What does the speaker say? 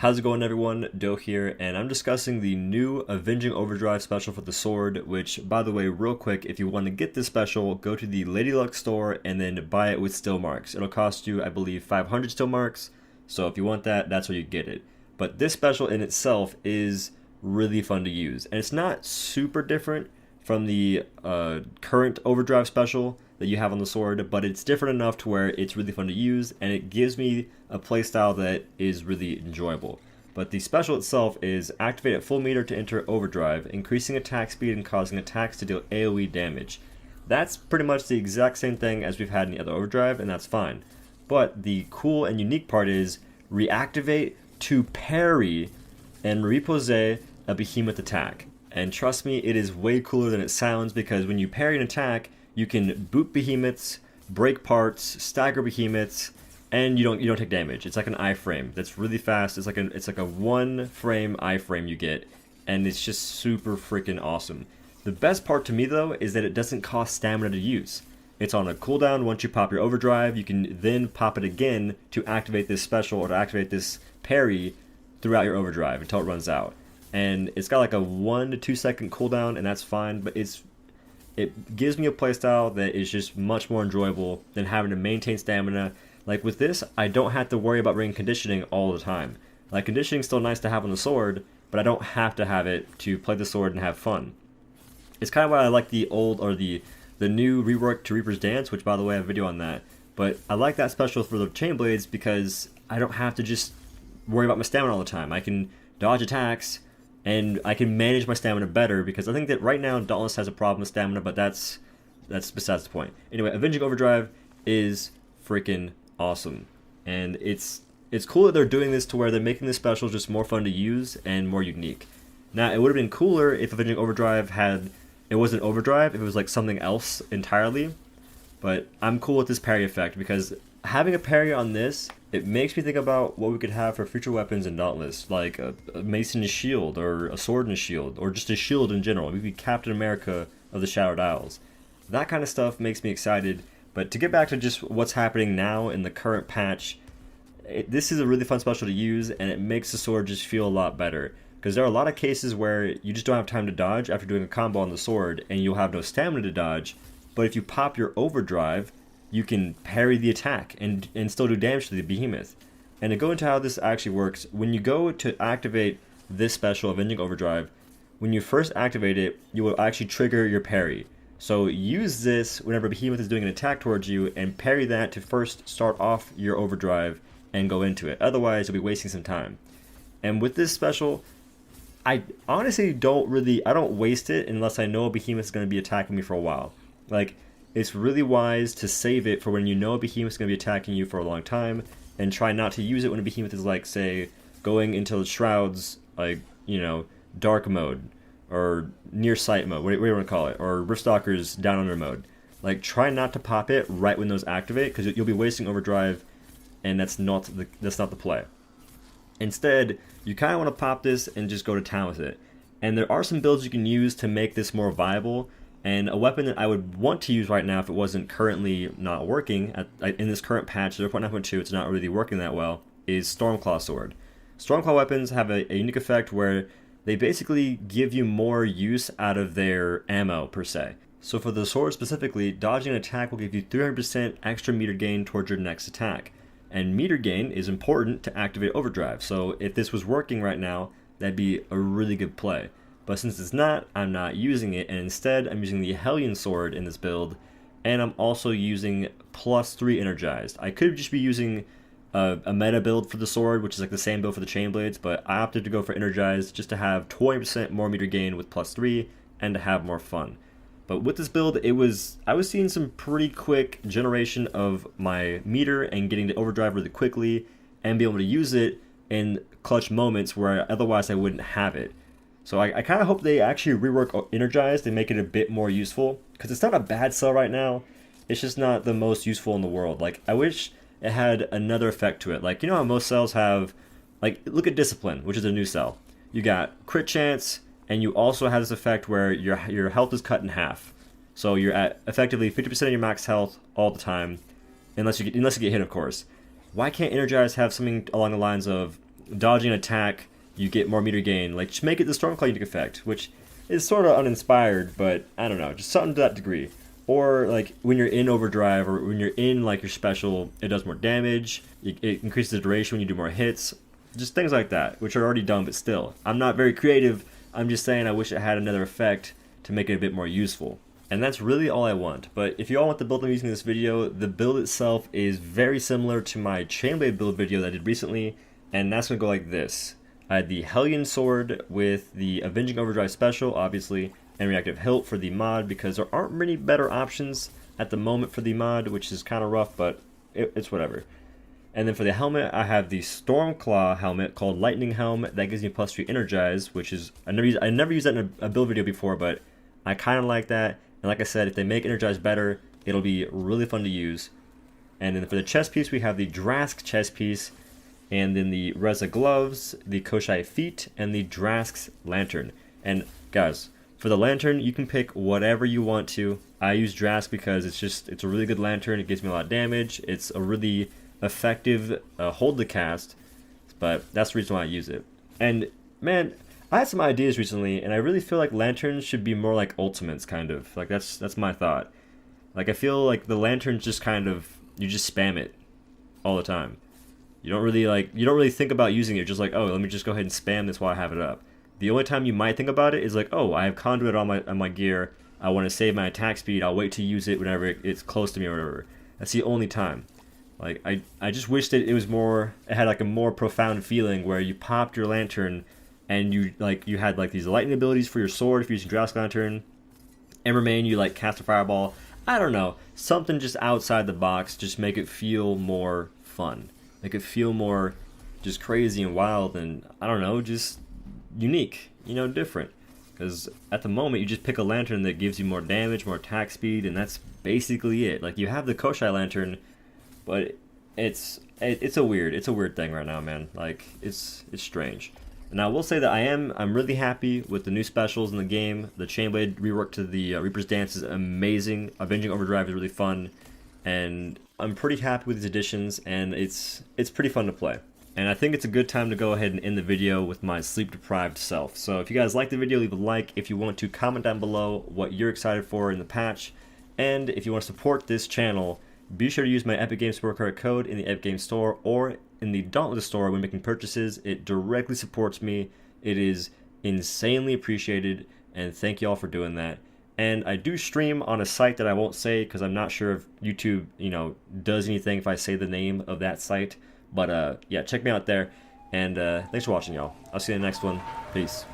How's it going, everyone? Doe here, and I'm discussing the new Avenging Overdrive special for the sword, which, by the way, real quick, if you want to get this special, go to the Lady Luck store and then buy it with still marks. It'll cost you, I believe, 500 still marks, so if you want that, that's where you get it. But this special in itself is really fun to use, and it's not super different from the current Overdrive special that you have on the sword, but it's different enough to where it's really fun to use, and it gives me a playstyle that is really enjoyable. But the special itself is activate at full meter to enter overdrive, increasing attack speed and causing attacks to deal AoE damage. That's pretty much the exact same thing as we've had in the other overdrive, and that's fine. But the cool and unique part is reactivate to parry and repose a behemoth attack. And trust me, it is way cooler than it sounds, because when you parry an attack, you can boot behemoths, break parts, stagger behemoths, and you don't take damage. It's like an iframe that's really fast. It's like a one frame iframe you get, and it's just super freaking awesome. The best part to me though is that it doesn't cost stamina to use. It's on a cooldown. Once you pop your overdrive, you can then pop it again to activate this special or to activate this parry throughout your overdrive until it runs out. And it's got like a 1 to 2 second cooldown, and that's fine, but it gives me a playstyle that is just much more enjoyable than having to maintain stamina. Like with this, I don't have to worry about bringing conditioning all the time. Like, conditioning's still nice to have on the sword, but I don't have to have it to play the sword and have fun. It's kind of why I like the old, or the new rework to Reaper's Dance, which, by the way, I have a video on that. But I like that special for the chain blades because I don't have to just worry about my stamina all the time. I can dodge attacks, and I can manage my stamina better, because I think that right now Dauntless has a problem with stamina, but that's besides the point. Anyway, Avenging Overdrive is freaking awesome, and it's cool that they're doing this to where they're making this special just more fun to use and more unique. Now, it would have been cooler if Avenging Overdrive it wasn't Overdrive, if it was like something else entirely, but I'm cool with this parry effect, because having a parry on this, it makes me think about what we could have for future weapons in Dauntless, like a mace and a shield, or a sword and a shield, or just a shield in general. Maybe Captain America of the Shadowed Isles. That kind of stuff makes me excited. But to get back to just what's happening now in the current patch, this is a really fun special to use, and it makes the sword just feel a lot better. Because there are a lot of cases where you just don't have time to dodge after doing a combo on the sword, and you'll have no stamina to dodge. But if you pop your overdrive, you can parry the attack and still do damage to the behemoth. And to go into how this actually works, when you go to activate this special, Avenging Overdrive, when you first activate it, you will actually trigger your parry. So use this whenever behemoth is doing an attack towards you, and parry that to first start off your overdrive and go into it. Otherwise, you'll be wasting some time. And with this special, I honestly don't waste it unless I know a behemoth is going to be attacking me for a while. Like, it's really wise to save it for when you know a behemoth is going to be attacking you for a long time, and try not to use it when a behemoth is, like, say, going into the shrouds, like, dark mode, or near sight mode, what do you want to call it, or Riftstalker's down under mode. Like, try not to pop it right when those activate, because you'll be wasting overdrive, and that's not the play. Instead, you kind of want to pop this and just go to town with it. And there are some builds you can use to make this more viable. And a weapon that I would want to use right now if it wasn't currently not working, in this current patch, 0.9.2, it's not really working that well, is Stormclaw Sword. Stormclaw weapons have a unique effect where they basically give you more use out of their ammo, per se. So for the sword specifically, dodging an attack will give you 300% extra meter gain towards your next attack. And meter gain is important to activate overdrive, so if this was working right now, that'd be a really good play. But since it's not, I'm not using it, and instead I'm using the Hellion Sword in this build, and I'm also using +3 Energized. I could just be using a meta build for the sword, which is like the same build for the chain blades, but I opted to go for Energized just to have 20% more meter gain with +3 and to have more fun. But with this build, I was seeing some pretty quick generation of my meter and getting to overdrive really quickly and be able to use it in clutch moments where otherwise I wouldn't have it. So I kind of hope they actually rework Energized and make it a bit more useful, because it's not a bad cell right now, it's just not the most useful in the world. Like, I wish it had another effect to it. Like, you know how most cells have, like, look at Discipline, which is a new cell. You got crit chance, and you also have this effect where your health is cut in half. So you're at effectively 50% of your max health all the time, unless you get hit, of course. Why can't Energize have something along the lines of dodging an attack, you get more meter gain. Like, just make it the Stormclaw unique effect, which is sort of uninspired, but I don't know, just something to that degree. Or like when you're in overdrive or when you're in like your special, it does more damage, it increases the duration when you do more hits, just things like that, which are already done, but still. I'm not very creative, I'm just saying I wish it had another effect to make it a bit more useful. And that's really all I want. But if you all want the build I'm using in this video, the build itself is very similar to my Chainblade build video that I did recently, and that's going to go like this. I had the Hellion Sword with the Avenging Overdrive special, obviously, and Reactive Hilt for the mod, because there aren't many better options at the moment for the mod, which is kind of rough, but it's whatever. And then for the helmet, I have the Stormclaw helmet called Lightning Helm. That gives me +3 Energize, which is, I never used that in a build video before, but I kind of like that. And like I said, if they make Energize better, it'll be really fun to use. And then for the chest piece, we have the Drask chest piece, and then the Reza gloves, the Koshai feet, and the Drask's lantern. And guys, for the lantern, you can pick whatever you want to. I use Drask because it's a really good lantern. It gives me a lot of damage. It's a really effective hold to cast, but that's the reason why I use it. And man, I had some ideas recently, and I really feel like lanterns should be more like ultimates, kind of. Like that's my thought. Like I feel like the lanterns just kind of, you just spam it all the time. You don't really think about using it. Just like, oh, let me just go ahead and spam this while I have it up. The only time you might think about it is like, oh, I have conduit on my gear. I want to save my attack speed. I'll wait to use it whenever it's close to me or whatever. That's the only time. Like I just wish that it was more. It had like a more profound feeling where you popped your lantern, and you had like these lightning abilities for your sword if you're using Drask Lantern. And remain, you like cast a fireball. I don't know, something just outside the box. Just make it feel more fun. Make it feel more just crazy and wild, and I don't know, just unique, you know, different. Because at the moment, you just pick a lantern that gives you more damage, more attack speed, and that's basically it. Like, you have the Koshai lantern, but it's a weird thing right now, man. Like, it's strange. And I will say that I'm really happy with the new specials in the game. The Chainblade rework to the Reaper's Dance is amazing. Avenging Overdrive is really fun, and I'm pretty happy with these additions, and it's pretty fun to play. And I think it's a good time to go ahead and end the video with my sleep-deprived self. So if you guys like the video, leave a like. If you want to, comment down below what you're excited for in the patch. And if you want to support this channel, be sure to use my Epic Games Support Card code in the Epic Games Store or in the Dauntless Store when making purchases. It directly supports me. It is insanely appreciated, and thank you all for doing that. And I do stream on a site that I won't say because I'm not sure if YouTube, does anything if I say the name of that site. But yeah, check me out there. And thanks for watching, y'all. I'll see you in the next one. Peace.